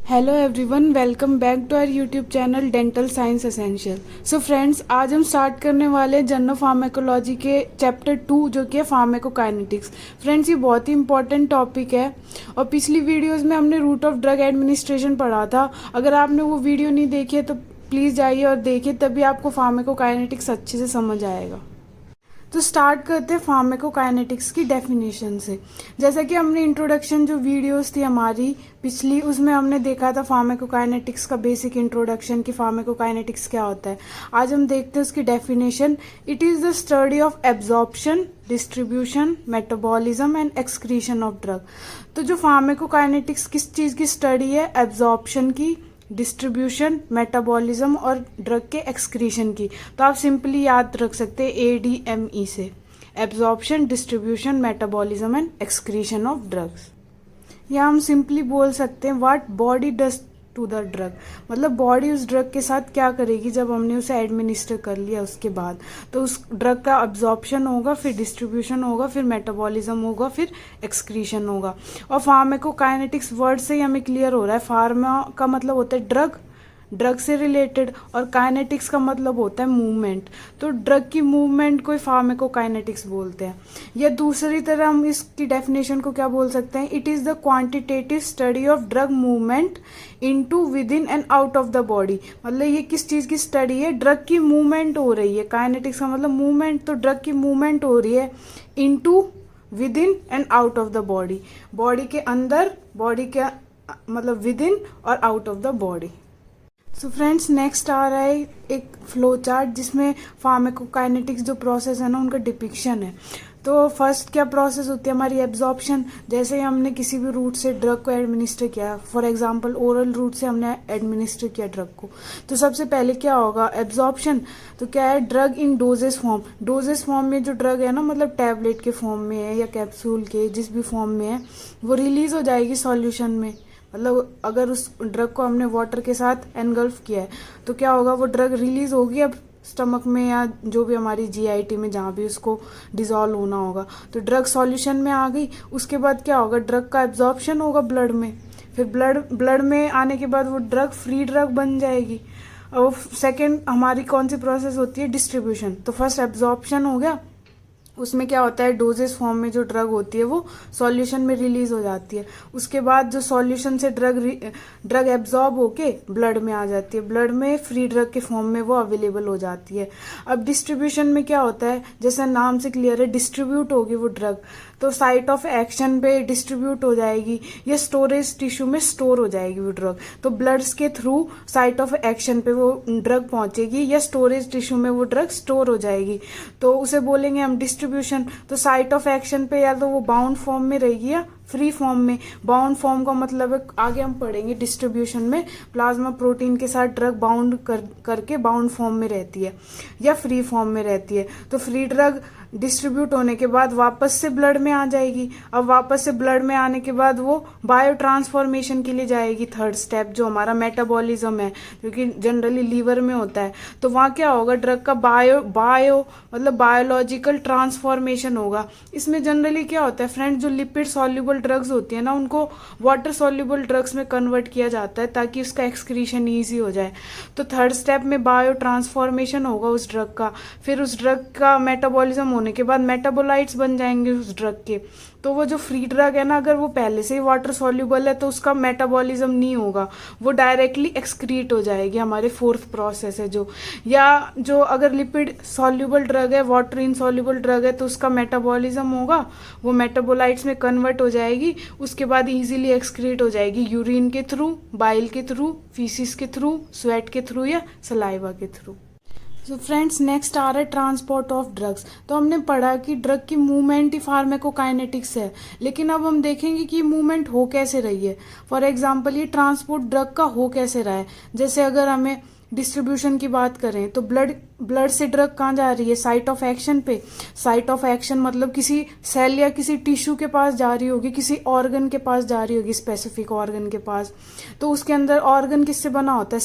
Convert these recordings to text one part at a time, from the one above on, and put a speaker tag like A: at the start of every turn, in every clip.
A: Hello everyone, welcome back to our YouTube channel dental science essential. So friends, आज हम start करने वाले general pharmacology के chapter 2 जो कि है फार्मेकोकाइनेटिक्स। फ्रेंड्स, ये बहुत ही इंपॉर्टेंट टॉपिक है और पिछली वीडियोस में हमने रूट ऑफ ड्रग एडमिनिस्ट्रेशन पढ़ा था। अगर आपने वो वीडियो नहीं देखी है तो प्लीज़ जाइए और देखिए, तभी आपको फार्मेकोकाइनेटिक्स अच्छे से समझ आएगा। तो स्टार्ट करते हैं फार्मेकोकाइनेटिक्स की डेफिनेशन से। जैसा कि हमने इंट्रोडक्शन जो वीडियोस थी हमारी पिछली, उसमें हमने देखा था फार्मेकोकाइनेटिक्स का बेसिक इंट्रोडक्शन कि फार्मेकोकाइनेटिक्स क्या होता है। आज हम देखते हैं उसकी definition. It is the study of absorption, distribution, metabolism and excretion of drug. तो जो फार्मेकोकाइनेटिक्स किस चीज़ की स्टडी है? एब्जॉर्प्शन की, डिस्ट्रीब्यूशन, मेटाबॉलिज्म और ड्रग के एक्सक्रीशन की। तो आप सिंपली याद रख सकते हैं ADME से, absorption, distribution, metabolism and excretion of drugs. या हम सिंपली बोल सकते हैं what body does to the drug, मतलब बॉडी उस ड्रग के साथ क्या करेगी जब हमने उसे एडमिनिस्टर कर लिया उसके बाद। तो उस ड्रग का अब्जॉर्प्शन होगा, फिर डिस्ट्रीब्यूशन होगा, फिर मेटाबॉलिज्म होगा, फिर एक्सक्रीशन होगा। और फार्मेकोकाइनेटिक्स वर्ड से ही हमें क्लियर हो रहा है, फार्मा का मतलब होता है ड्रग, ड्रग से रिलेटेड, और काइनेटिक्स का मतलब होता है मूवमेंट। तो ड्रग की मूवमेंट को फार्मेकोकाइनेटिक्स बोलते हैं। या दूसरी तरह हम इसकी डेफिनेशन को क्या बोल सकते हैं? It is the quantitative study of drug movement into, within and out of the body. मतलब ये किस चीज की स्टडी है? ड्रग की मूवमेंट हो रही है। काइनेटिक्स का मतलब मूवमेंट, तो ड्रग की मूवमेंट हो रही है into, within and out of the body. Body के अंदर, बॉडी के मतलब विद इन और out of the body. So friends, next आ रहा है एक फ्लो चार्ट जिसमें फार्मेकोकाइनेटिक्स जो प्रोसेस है ना उनका डिपिक्शन है। तो फर्स्ट क्या प्रोसेस होती है हमारी? एब्जॉर्प्शन। जैसे ही हमने किसी भी रूट से ड्रग को एडमिनिस्टर किया, फॉर एग्जांपल ओरल रूट से हमने एडमिनिस्टर किया ड्रग को, तो सबसे पहले क्या होगा? एब्जॉर्प्शन। तो क्या है? Drug in doses form. Doses form में जो ड्रग है ना, मतलब टैबलेट के फॉर्म में है या कैप्सूल के, जिस भी फॉर्म में है, वो रिलीज हो जाएगी सॉल्यूशन में। मतलब अगर उस ड्रग को हमने वाटर के साथ एनगल्फ किया है तो क्या होगा? वो ड्रग रिलीज होगी अब स्टमक में या जो भी हमारी GIT में, जहाँ भी उसको डिजोल्व होना होगा। तो ड्रग सॉल्यूशन में आ गई। उसके बाद क्या होगा? ड्रग का एब्जॉर्प्शन होगा ब्लड में। फिर ब्लड में आने के बाद वो ड्रग फ्री ड्रग बन जाएगी। और सेकेंड हमारी कौन सी प्रोसेस होती है? डिस्ट्रीब्यूशन। तो फर्स्ट एब्जॉर्प्शन हो गया, उसमें क्या होता है? डोजेस फॉर्म में जो ड्रग होती है वो सॉल्यूशन में रिलीज हो जाती है। उसके बाद जो सॉल्यूशन से ड्रग एब्जॉर्ब होके ब्लड में आ जाती है। ब्लड में फ्री ड्रग के फॉर्म में वो अवेलेबल हो जाती है। अब डिस्ट्रीब्यूशन में क्या होता है? जैसे नाम से क्लियर है, डिस्ट्रीब्यूट होगी वो ड्रग, तो साइट ऑफ एक्शन पे डिस्ट्रीब्यूट हो जाएगी या स्टोरेज टिश्यू में स्टोर हो जाएगी वो ड्रग। तो ब्लड्स के थ्रू साइट ऑफ एक्शन पे वो ड्रग पहुंचेगी या स्टोरेज टिश्यू में वो ड्रग स्टोर हो जाएगी, तो उसे बोलेंगे हम डिस्ट्रीब्यूशन। तो साइट ऑफ एक्शन पे या तो वो बाउंड फॉर्म में रहेगी या फ्री फॉर्म में। बाउंड फॉर्म का मतलब है, आगे हम पढ़ेंगे डिस्ट्रीब्यूशन में, प्लाज्मा प्रोटीन के साथ ड्रग बाउंड करके बाउंड फॉर्म में रहती है या फ्री फॉर्म में रहती है। तो फ्री ड्रग डिस्ट्रीब्यूट होने के बाद वापस से ब्लड में आ जाएगी। अब वापस से ब्लड में आने के बाद वो बायो ट्रांसफॉर्मेशन के लिए जाएगी, थर्ड स्टेप जो हमारा मेटाबॉलिज्म है, क्योंकि जनरली लीवर में होता है। तो वहाँ क्या होगा? ड्रग का बायो मतलब बायोलॉजिकल ट्रांसफॉर्मेशन होगा। इसमें जनरली क्या होता है फ्रेंड, जो लिपिड सॉल्युबल ड्रग्स होती है ना, उनको वाटर सॉल्युबल ड्रग्स में कन्वर्ट किया जाता है ताकि उसका एक्सक्रीशन ईजी हो जाए। तो थर्ड स्टेप में बायो ट्रांसफॉर्मेशन होगा उस ड्रग का। फिर उस ड्रग का मेटाबॉलिज्म होने के बाद मेटाबोलाइट्स बन जाएंगे उस ड्रग के। तो वो जो फ्री ड्रग है ना, अगर वो पहले से ही वाटर सॉल्युबल है तो उसका मेटाबॉलिज्म नहीं होगा, वो डायरेक्टली एक्सक्रीट हो जाएगी। हमारे फोर्थ प्रोसेस है जो, या जो अगर लिपिड सॉल्युबल ड्रग है, वाटर इनसॉल्युबल ड्रग है, तो उसका मेटाबॉलिज्म होगा, वो मेटाबोलाइट्स में कन्वर्ट हो जाएगी। उसके बाद इजीली एक्सक्रीट हो जाएगी यूरिन के थ्रू, बाइल के थ्रू, फीसिस के थ्रू, स्वेट के थ्रू या सलाइवा के थ्रू। तो फ्रेंड्स, नेक्स्ट आ रहा है ट्रांसपोर्ट ऑफ ड्रग्स। तो हमने पढ़ा कि ड्रग की मूवमेंट ही फार्मेकोकाइनेटिक्स है, लेकिन अब हम देखेंगे कि मूवमेंट हो कैसे रही है। फॉर एग्जांपल, ये ट्रांसपोर्ट ड्रग का हो कैसे रहा है। जैसे अगर हमें डिस्ट्रीब्यूशन की बात करें तो ब्लड ब्लड से ड्रग कहाँ जा रही है, साइट ऑफ एक्शन पे। साइट ऑफ एक्शन मतलब किसी सेल या किसी टिश्यू के पास जा रही होगी, किसी ऑर्गन के पास जा रही होगी, स्पेसिफिक ऑर्गन के पास। तो उसके अंदर ऑर्गन किससे बना होता है,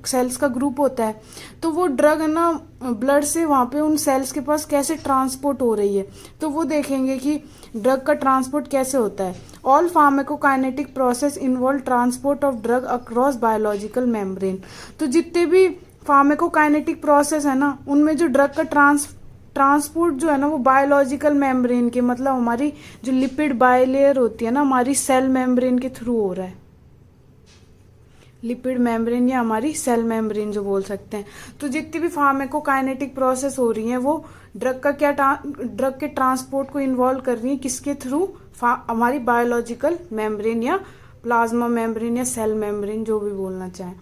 A: सेल्स का ग्रुप होता है। तो वो ड्रग है ना ब्लड से वहाँ पे उन सेल्स के पास कैसे ट्रांसपोर्ट हो रही है, तो वो देखेंगे कि ड्रग का ट्रांसपोर्ट कैसे होता है। All pharmacokinetic process involve transport of drug across biological membrane. तो जितने भी फार्माकोकाइनेटिक प्रोसेस है ना, उनमें जो ड्रग का ट्रांसपोर्ट जो है ना वो बायोलॉजिकल मेम्ब्रेन के, मतलब हमारी जो लिपिड बायलेयर होती है ना हमारी सेल मेम्ब्रेन के थ्रू हो रहा है। लिपिड मेम्ब्रेन या हमारी सेल मेम्ब्रेन जो बोल सकते हैं। तो जितनी भी फार्माकोकाइनेटिक प्रोसेस हो रही है वो ड्रग के ट्रांसपोर्ट को इन्वॉल्व कर रही है, किसके थ्रू, हमारी बायोलॉजिकल मेम्ब्रेन या प्लाज्मा मेम्ब्रेन या सेल मेम्ब्रेन, जो भी बोलना चाहें।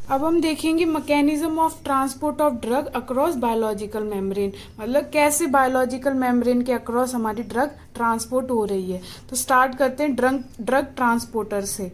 A: अब हम देखेंगे mechanism of transport of drug across biological membrane, मतलब कैसे बायोलॉजिकल मेम्ब्रेन के अक्रॉस हमारी ड्रग ट्रांसपोर्ट हो रही है। तो स्टार्ट करते हैं ड्रग ट्रांसपोर्टर से।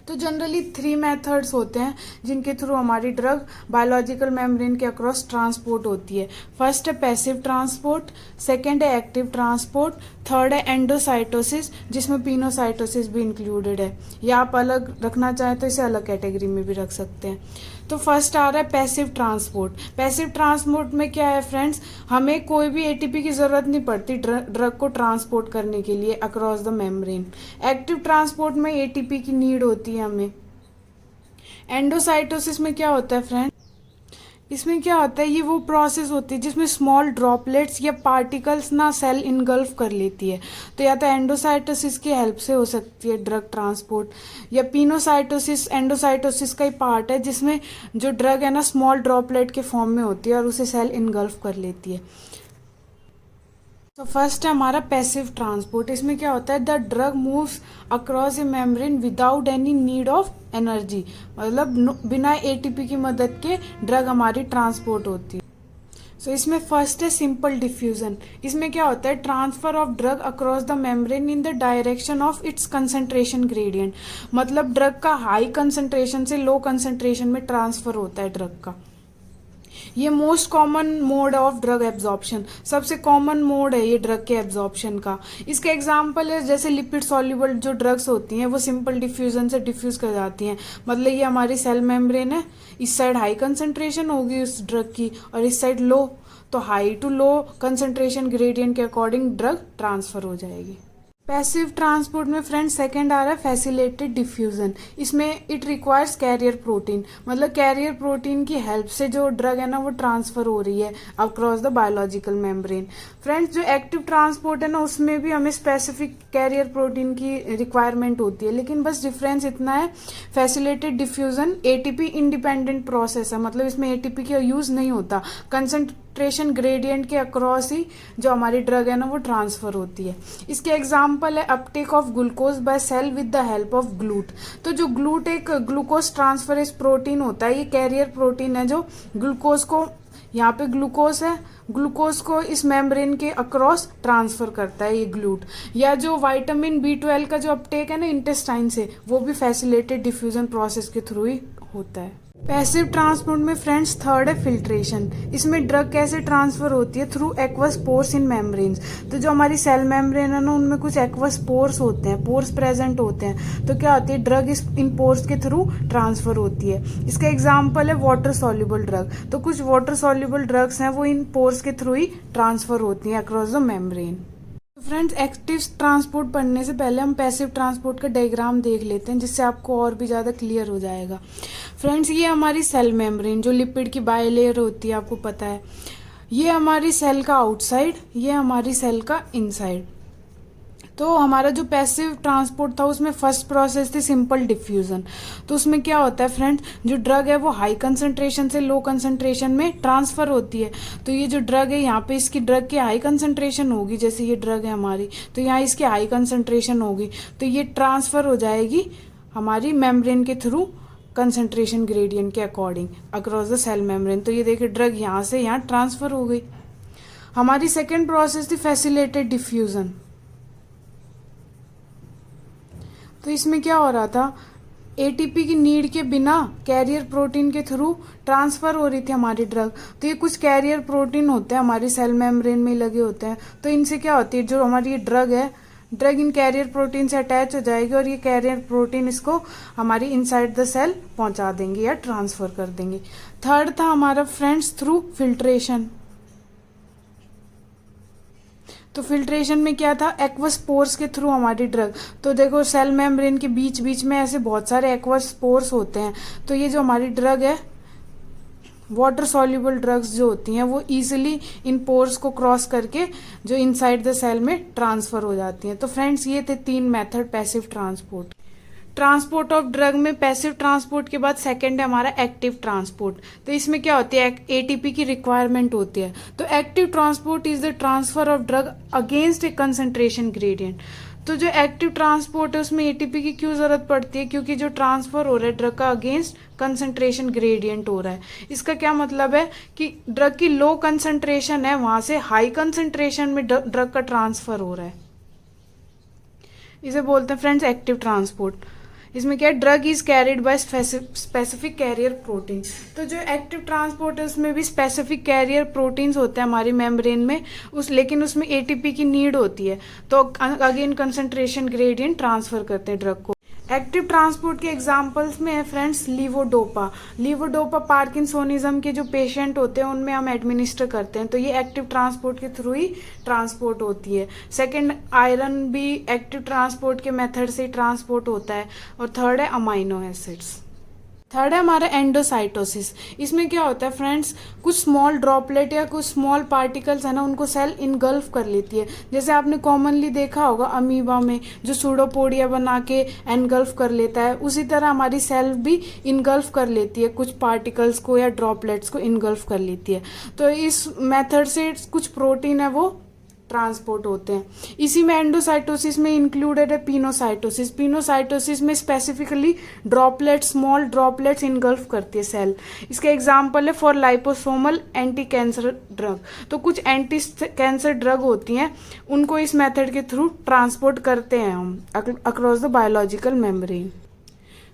A: तो जनरली 3 मेथड्स होते हैं जिनके थ्रू हमारी ड्रग बायोलॉजिकल मेम्ब्रेन के अक्रॉस ट्रांसपोर्ट होती है। फर्स्ट है पैसिव ट्रांसपोर्ट, सेकंड है एक्टिव ट्रांसपोर्ट, थर्ड है एंडोसाइटोसिस, जिसमें पिनोसाइटोसिस भी इंक्लूडेड है, या आप अलग रखना चाहें तो इसे अलग कैटेगरी में भी रख सकते हैं। तो फर्स्ट आ रहा है पैसिव ट्रांसपोर्ट। पैसिव ट्रांसपोर्ट में क्या है फ्रेंड्स, हमें कोई भी एटीपी की जरूरत नहीं पड़ती ड्रग को ट्रांसपोर्ट करने के लिए across the membrane. Active transport में एटीपी की नीड होती है हमें। एंडोसाइटोसिस में क्या होता है फ्रेंड्स, इसमें क्या होता है, ये वो प्रोसेस होती है जिसमें स्मॉल ड्रॉपलेट्स या पार्टिकल्स ना सेल इनगल्फ कर लेती है। तो या तो एंडोसाइटोसिस की हेल्प से हो सकती है ड्रग ट्रांसपोर्ट, या पिनोसाइटोसिस एंडोसाइटोसिस का ही पार्ट है जिसमें जो ड्रग है ना स्मॉल ड्रॉपलेट के फॉर्म में होती है और उसे सेल इनगल्फ कर लेती है। तो फर्स्ट है हमारा पैसिव ट्रांसपोर्ट। इसमें क्या होता है, the drug moves across A membrane without any need of energy, मतलब बिना एटीपी की मदद के ड्रग हमारी ट्रांसपोर्ट होती है। सो इसमें फर्स्ट है सिंपल डिफ्यूजन। इसमें क्या होता है, transfer of drug across the membrane in the direction of its concentration gradient, मतलब ड्रग का हाई कंसंट्रेशन से लो कंसंट्रेशन में ट्रांसफर होता है ड्रग का। ये most common mode of drug absorption, सबसे कॉमन मोड है ये ड्रग के एब्जॉर्प्शन का। इसका एग्जांपल है जैसे लिपिड सॉल्युबल जो ड्रग्स होती हैं वो सिंपल डिफ्यूजन से डिफ्यूज कर जाती हैं। मतलब ये हमारी सेल मेम्ब्रेन है, इस साइड हाई कंसंट्रेशन होगी उस ड्रग की और इस साइड लो, तो high to low concentration gradient के अकॉर्डिंग ड्रग ट्रांसफर हो जाएगी। पैसिव ट्रांसपोर्ट में फ्रेंड्स सेकंड आ रहा है फैसिलिटेड डिफ्यूजन। इसमें इट रिक्वायर्स कैरियर प्रोटीन, मतलब कैरियर प्रोटीन की हेल्प से जो ड्रग है ना वो ट्रांसफर हो रही है across the biological membrane. Friends जो एक्टिव ट्रांसपोर्ट है ना उसमें भी हमें स्पेसिफिक कैरियर प्रोटीन की रिक्वायरमेंट होती है, लेकिन बस डिफरेंस इतना है, facilitated diffusion ATP independent process है, मतलब इसमें एटीपी का यूज नहीं होता, कंसंट्रेशन ग्रेडियंट के अक्रॉस ही जो हमारी ड्रग है ना वो ट्रांसफर होती है। इसके एग्जांपल है uptake of glucose by cell with the help of GLUT. तो जो ग्लूट एक ग्लूकोज ट्रांसफरेज प्रोटीन होता है, ये कैरियर प्रोटीन है जो ग्लूकोज को, यहाँ पे ग्लूकोज है, ग्लूकोज को इस मेम्ब्रेन के अक्रॉस ट्रांसफर करता है ये ग्लूट। या जो विटामिन B12 का जो अपटेक है ना इंटेस्टाइन से, वो भी फैसिलिटेड डिफ्यूजन प्रोसेस के थ्रू ही होता है। पैसिव ट्रांसपोर्ट में फ्रेंड्स थर्ड है फिल्ट्रेशन। इसमें ड्रग कैसे ट्रांसफर होती है, थ्रू एक्वस पोर्स इन मेम्ब्रेन्स। तो जो हमारी सेल मेम्ब्रेन है ना उनमें कुछ एक्वस पोर्स होते हैं, पोर्स प्रेजेंट होते हैं, तो क्या होती है ड्रग इन पोर्स के थ्रू ट्रांसफर होती है। इसका एग्जाम्पल है वाटर सॉल्युबल ड्रग। तो कुछ वाटर सॉल्युबल ड्रग्स हैं वो इन पोर्स के थ्रू ही ट्रांसफर होती हैं across the membrane. Friends active transport पढ़ने से पहले हम पैसिव ट्रांसपोर्ट का डायग्राम देख लेते हैं जिससे आपको और भी ज़्यादा क्लियर हो जाएगा। फ्रेंड्स ये हमारी सेल मेम्ब्रेन जो लिपिड की बायलेयर होती है, आपको पता है, ये हमारी सेल का आउटसाइड, ये हमारी सेल का इनसाइड। तो हमारा जो पैसिव ट्रांसपोर्ट था उसमें फर्स्ट प्रोसेस थी सिंपल डिफ्यूजन। तो उसमें क्या होता है फ्रेंड्स, जो ड्रग है वो हाई कंसंट्रेशन से लो कंसंट्रेशन में ट्रांसफर होती है। तो ये जो ड्रग है यहाँ पे इसकी ड्रग की हाई कंसंट्रेशन होगी, जैसे ये ड्रग है हमारी, तो यहाँ इसकी हाई कंसंट्रेशन होगी, तो ये ट्रांसफर हो जाएगी हमारी मेम्ब्रेन के थ्रू कंसंट्रेशन ग्रेडियंट के according across the cell membrane. तो ये देखिए ड्रग यहाँ से यहाँ ट्रांसफर हो गई। हमारी सेकेंड प्रोसेस थी फैसिलिटेड डिफ्यूजन। तो इसमें क्या हो रहा था, एटीपी की नीड के बिना कैरियर प्रोटीन के थ्रू ट्रांसफर हो रही थी हमारी ड्रग। तो ये कुछ कैरियर प्रोटीन होते हैं हमारी सेल मेम्ब्रेन में लगे होते हैं। तो इनसे क्या होती है, जो हमारी ये ड्रग है, ड्रग इन कैरियर प्रोटीन से अटैच हो जाएगी और ये कैरियर प्रोटीन इसको हमारी इनसाइड द सेल पहुंचा देंगे या ट्रांसफर कर देंगे। थर्ड था हमारा फ्रेंड्स थ्रू फिल्ट्रेशन। तो फिल्ट्रेशन में क्या था, एक्वस पोर्स के थ्रू हमारी ड्रग। तो देखो सेल मेम्ब्रेन के बीच बीच में ऐसे बहुत सारे एक्वस पोर्स होते हैं। तो ये जो हमारी ड्रग है, वाटर सॉल्युबल ड्रग्स जो होती हैं, वो इजीली इन पोर्स को क्रॉस करके जो इनसाइड द सेल में ट्रांसफर हो जाती हैं। तो फ्रेंड्स ये थे 3 method passive transport. Transport of drug में पैसिव ट्रांसपोर्ट के बाद सेकंड है हमारा एक्टिव ट्रांसपोर्ट। तो इसमें क्या होती है, एटीपी की रिक्वायरमेंट होती है। तो active transport is the transfer of drug against A concentration gradient. तो जो एक्टिव ट्रांसपोर्ट है उसमें एटीपी की क्यों जरूरत पड़ती है, क्योंकि जो ट्रांसफर हो रहा है ड्रग का अगेंस्ट कंसंट्रेशन ग्रेडियंट हो रहा है। इसका क्या मतलब है कि ड्रग की लो कंसंट्रेशन है, वहां से हाई कंसंट्रेशन में ड्रग का ट्रांसफर हो रहा है। इसे बोलते हैं फ्रेंड्स एक्टिव ट्रांसपोर्ट। इसमें क्या है, drug is carried by specific carrier protein. तो जो एक्टिव ट्रांसपोर्ट है उसमें भी स्पेसिफिक कैरियर प्रोटीन्स होते हैं हमारी मेम्ब्रेन में, लेकिन उसमें एटीपी की नीड होती है। तो अगेन कंसंट्रेशन ग्रेडियंट ट्रांसफर करते हैं ड्रग को। एक्टिव ट्रांसपोर्ट के एग्जांपल्स में है फ्रेंड्स लीवोडोपा। लीवोडोपा पार्किंसोनिज्म के जो पेशेंट होते हैं उनमें हम एडमिनिस्टर करते हैं। तो ये एक्टिव ट्रांसपोर्ट के थ्रू ही ट्रांसपोर्ट होती है। सेकंड, आयरन भी एक्टिव ट्रांसपोर्ट के मेथड से ट्रांसपोर्ट होता है। और थर्ड है अमाइनो एसिड्स। थर्ड है हमारा एंडोसाइटोसिस। इसमें क्या होता है फ्रेंड्स, कुछ स्मॉल ड्रॉपलेट या कुछ स्मॉल पार्टिकल्स है ना, उनको सेल इनगल्फ कर लेती है। जैसे आपने कॉमनली देखा होगा अमीबा में जो सूडोपोडिया बना के एनगल्फ कर लेता है, उसी तरह हमारी सेल भी इनगल्फ कर लेती है, कुछ पार्टिकल्स को या ड्रॉपलेट्स को इनगल्फ कर लेती है। तो इस मेथड से कुछ प्रोटीन है वो ट्रांसपोर्ट होते हैं। इसी में एंडोसाइटोसिस में इंक्लूडेड है पिनोसाइटोसिस। पिनोसाइटोसिस में specifically droplets, small droplets engulf करती है सेल। इसके एग्जांपल है for liposomal anti cancer drug. तो कुछ एंटी कैंसर ड्रग होती हैं, उनको इस मेथड के थ्रू ट्रांसपोर्ट करते हैं हम across the biological membrane.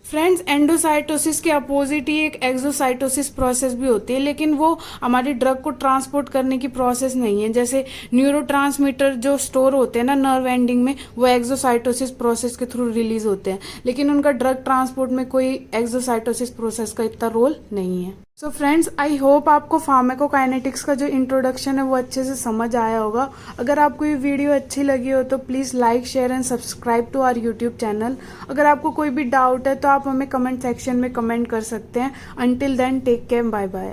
A: Friends, endocytosis के अपोजिट ही एक एक्सोसाइटोसिस प्रोसेस भी होती है, लेकिन वो हमारी ड्रग को ट्रांसपोर्ट करने की प्रोसेस नहीं है। जैसे न्यूरोट्रांसमीटर जो स्टोर होते हैं ना नर्व एंडिंग में, वो एक्सोसाइटोसिस प्रोसेस के थ्रू रिलीज होते हैं, लेकिन उनका ड्रग ट्रांसपोर्ट में कोई एक्सोसाइटोसिस प्रोसेस का इतना रोल नहीं है। सो फ्रेंड्स, आई होप आपको फार्माकोकाइनेटिक्स का जो इंट्रोडक्शन है वो अच्छे से समझ आया होगा। अगर आपको ये वीडियो अच्छी लगी हो तो please like, share and subscribe to our YouTube channel. अगर आपको कोई भी डाउट है तो आप हमें कमेंट सेक्शन में कमेंट कर सकते हैं। Until then take care, bye bye.